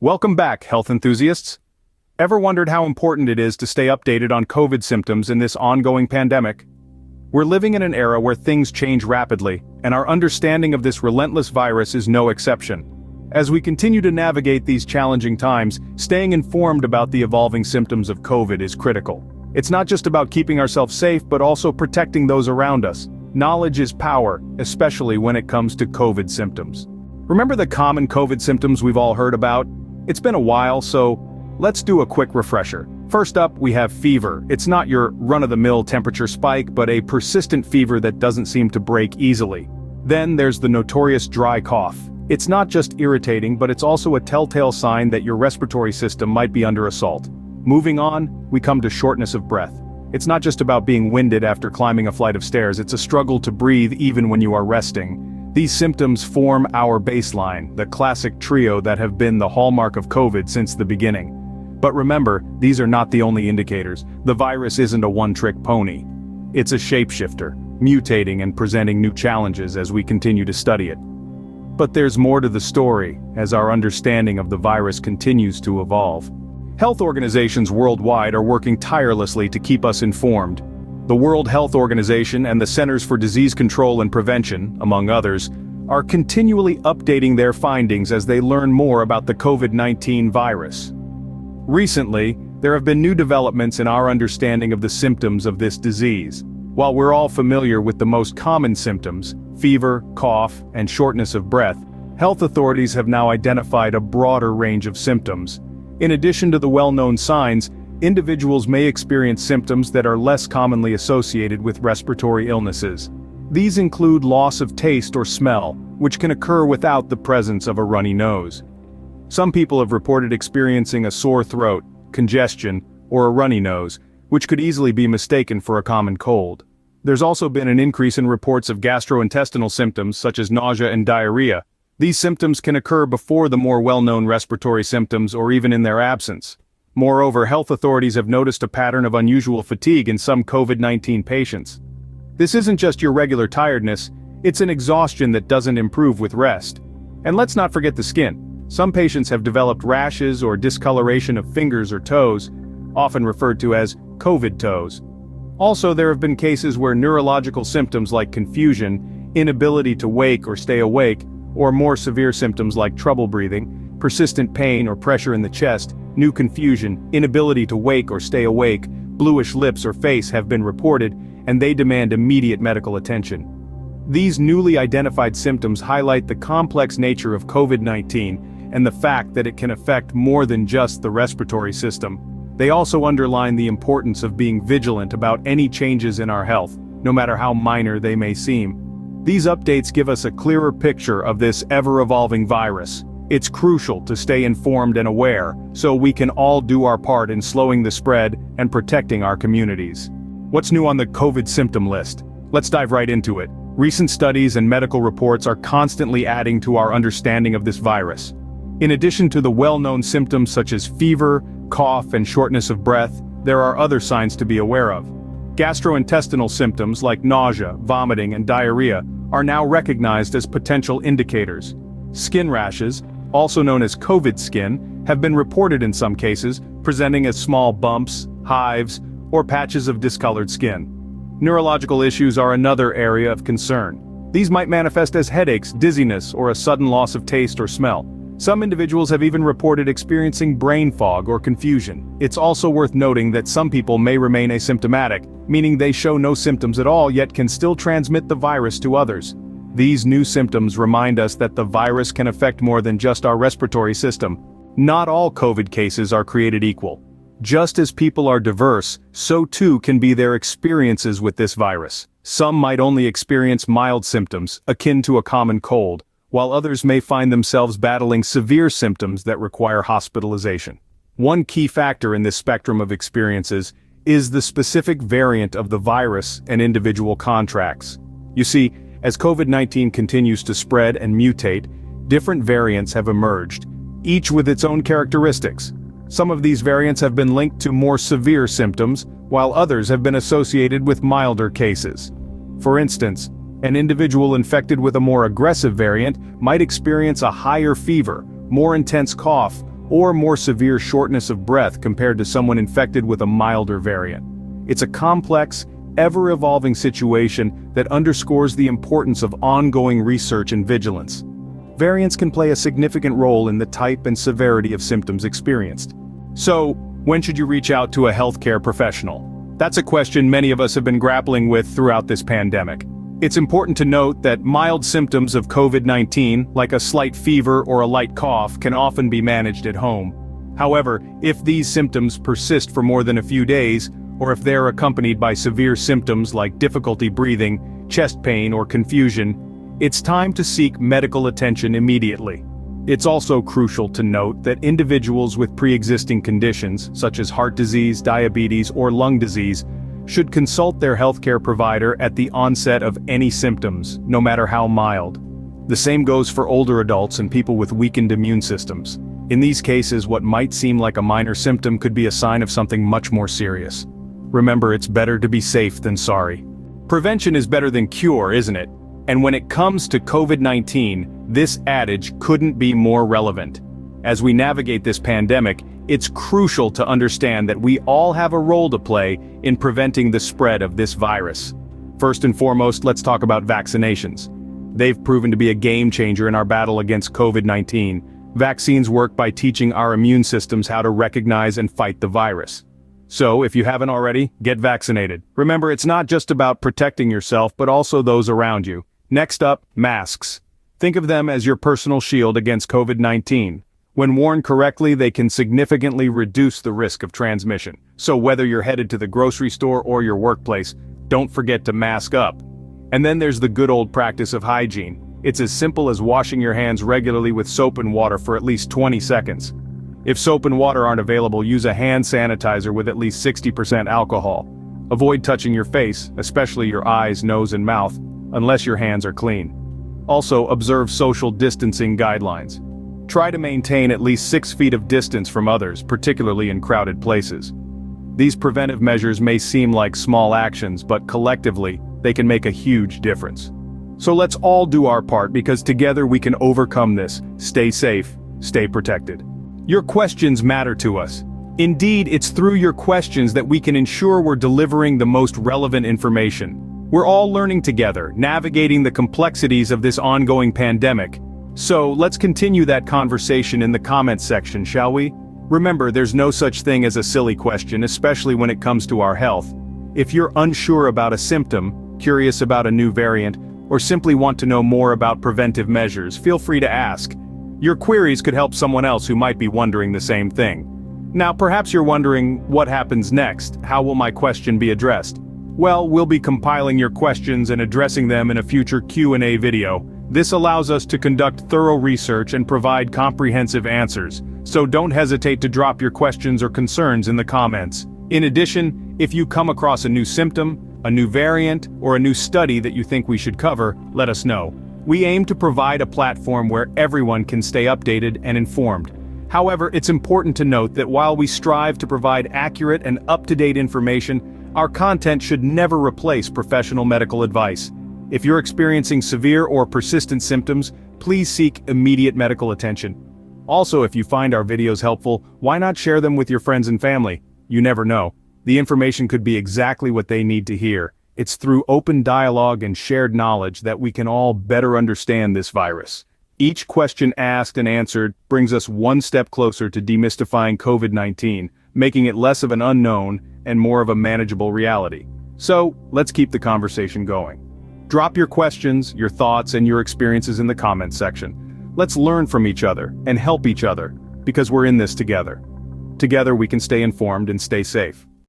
Welcome back, health enthusiasts. Ever wondered how important it is to stay updated on COVID symptoms in this ongoing pandemic? We're living in an era where things change rapidly, and our understanding of this relentless virus is no exception. As we continue to navigate these challenging times, staying informed about the evolving symptoms of COVID is critical. It's not just about keeping ourselves safe, but also protecting those around us. Knowledge is power, especially when it comes to COVID symptoms. Remember the common COVID symptoms we've all heard about? It's been a while, so let's do a quick refresher. First up, we have fever. It's not your run-of-the-mill temperature spike, but a persistent fever that doesn't seem to break easily. Then there's the notorious dry cough. It's not just irritating, but it's also a telltale sign that your respiratory system might be under assault. Moving on, we come to shortness of breath. It's not just about being winded after climbing a flight of stairs, it's a struggle to breathe even when you are resting. These symptoms form our baseline, the classic trio that have been the hallmark of COVID since the beginning. But remember, these are not the only indicators. The virus isn't a one-trick pony. It's a shapeshifter, mutating and presenting new challenges as we continue to study it. But there's more to the story, as our understanding of the virus continues to evolve. Health organizations worldwide are working tirelessly to keep us informed. The World Health Organization and the Centers for Disease Control and Prevention, among others, are continually updating their findings as they learn more about the COVID-19 virus. Recently, there have been new developments in our understanding of the symptoms of this disease. While we're all familiar with the most common symptoms, fever, cough, and shortness of breath, health authorities have now identified a broader range of symptoms. In addition to the well-known signs, individuals may experience symptoms that are less commonly associated with respiratory illnesses. These include loss of taste or smell, which can occur without the presence of a runny nose. Some people have reported experiencing a sore throat, congestion, or a runny nose, which could easily be mistaken for a common cold. There's also been an increase in reports of gastrointestinal symptoms such as nausea and diarrhea. These symptoms can occur before the more well-known respiratory symptoms or even in their absence. Moreover, health authorities have noticed a pattern of unusual fatigue in some COVID-19 patients. This isn't just your regular tiredness, it's an exhaustion that doesn't improve with rest. And let's not forget the skin. Some patients have developed rashes or discoloration of fingers or toes, often referred to as COVID toes. Also, there have been cases where neurological symptoms like confusion, inability to wake or stay awake, or more severe symptoms like trouble breathing, persistent pain or pressure in the chest, new confusion, inability to wake or stay awake, bluish lips or face have been reported, and they demand immediate medical attention. These newly identified symptoms highlight the complex nature of COVID-19 and the fact that it can affect more than just the respiratory system. They also underline the importance of being vigilant about any changes in our health, no matter how minor they may seem. These updates give us a clearer picture of this ever-evolving virus. It's crucial to stay informed and aware, so we can all do our part in slowing the spread and protecting our communities. What's new on the COVID symptom list? Let's dive right into it. Recent studies and medical reports are constantly adding to our understanding of this virus. In addition to the well-known symptoms such as fever, cough, and shortness of breath, there are other signs to be aware of. Gastrointestinal symptoms like nausea, vomiting, and diarrhea are now recognized as potential indicators. Skin rashes, also known as COVID skin, have been reported in some cases, presenting as small bumps, hives, or patches of discolored skin. Neurological issues are another area of concern. These might manifest as headaches, dizziness, or a sudden loss of taste or smell. Some individuals have even reported experiencing brain fog or confusion. It's also worth noting that some people may remain asymptomatic, meaning they show no symptoms at all yet can still transmit the virus to others. These new symptoms remind us that the virus can affect more than just our respiratory system. Not all COVID cases are created equal. Just as people are diverse, so too can be their experiences with this virus. Some might only experience mild symptoms, akin to a common cold, while others may find themselves battling severe symptoms that require hospitalization. One key factor in this spectrum of experiences is the specific variant of the virus an individual contracts. You see, as COVID-19 continues to spread and mutate, different variants have emerged, each with its own characteristics. Some of these variants have been linked to more severe symptoms, while others have been associated with milder cases. For instance, an individual infected with a more aggressive variant might experience a higher fever, more intense cough, or more severe shortness of breath compared to someone infected with a milder variant. It's a complex, ever-evolving situation that underscores the importance of ongoing research and vigilance. Variants can play a significant role in the type and severity of symptoms experienced. So, when should you reach out to a healthcare professional? That's a question many of us have been grappling with throughout this pandemic. It's important to note that mild symptoms of COVID-19, like a slight fever or a light cough, can often be managed at home. However, if these symptoms persist for more than a few days, or if they're accompanied by severe symptoms like difficulty breathing, chest pain, or confusion, it's time to seek medical attention immediately. It's also crucial to note that individuals with pre-existing conditions, such as heart disease, diabetes, or lung disease, should consult their healthcare provider at the onset of any symptoms, no matter how mild. The same goes for older adults and people with weakened immune systems. In these cases, what might seem like a minor symptom could be a sign of something much more serious. Remember, it's better to be safe than sorry. Prevention is better than cure, isn't it? And when it comes to COVID-19, this adage couldn't be more relevant. As we navigate this pandemic, it's crucial to understand that we all have a role to play in preventing the spread of this virus. First and foremost, let's talk about vaccinations. They've proven to be a game changer in our battle against COVID-19. Vaccines work by teaching our immune systems how to recognize and fight the virus. So, if you haven't already, get vaccinated. Remember, it's not just about protecting yourself, but also those around you. Next up, masks. Think of them as your personal shield against COVID-19. When worn correctly, they can significantly reduce the risk of transmission. So whether you're headed to the grocery store or your workplace, don't forget to mask up. And then there's the good old practice of hygiene. It's as simple as washing your hands regularly with soap and water for at least 20 seconds. If soap and water aren't available, use a hand sanitizer with at least 60% alcohol. Avoid touching your face, especially your eyes, nose, and mouth, unless your hands are clean. Also, observe social distancing guidelines. Try to maintain at least 6 feet of distance from others, particularly in crowded places. These preventive measures may seem like small actions, but collectively, they can make a huge difference. So let's all do our part, because together we can overcome this. Stay safe, stay protected. Your questions matter to us. Indeed, it's through your questions that we can ensure we're delivering the most relevant information. We're all learning together, navigating the complexities of this ongoing pandemic. So, let's continue that conversation in the comments section, shall we? Remember, there's no such thing as a silly question, especially when it comes to our health. If you're unsure about a symptom, curious about a new variant, or simply want to know more about preventive measures, feel free to ask. Your queries could help someone else who might be wondering the same thing. Now, perhaps you're wondering, what happens next? How will my question be addressed? Well, we'll be compiling your questions and addressing them in a future Q&A video. This allows us to conduct thorough research and provide comprehensive answers, so don't hesitate to drop your questions or concerns in the comments. In addition, if you come across a new symptom, a new variant, or a new study that you think we should cover, let us know. We aim to provide a platform where everyone can stay updated and informed. However, it's important to note that while we strive to provide accurate and up-to-date information, our content should never replace professional medical advice. If you're experiencing severe or persistent symptoms, please seek immediate medical attention. Also, if you find our videos helpful, why not share them with your friends and family? You never know. The information could be exactly what they need to hear. It's through open dialogue and shared knowledge that we can all better understand this virus. Each question asked and answered brings us one step closer to demystifying COVID-19, making it less of an unknown and more of a manageable reality. So, let's keep the conversation going. Drop your questions, your thoughts, and your experiences in the comments section. Let's learn from each other and help each other, because we're in this together. Together we can stay informed and stay safe.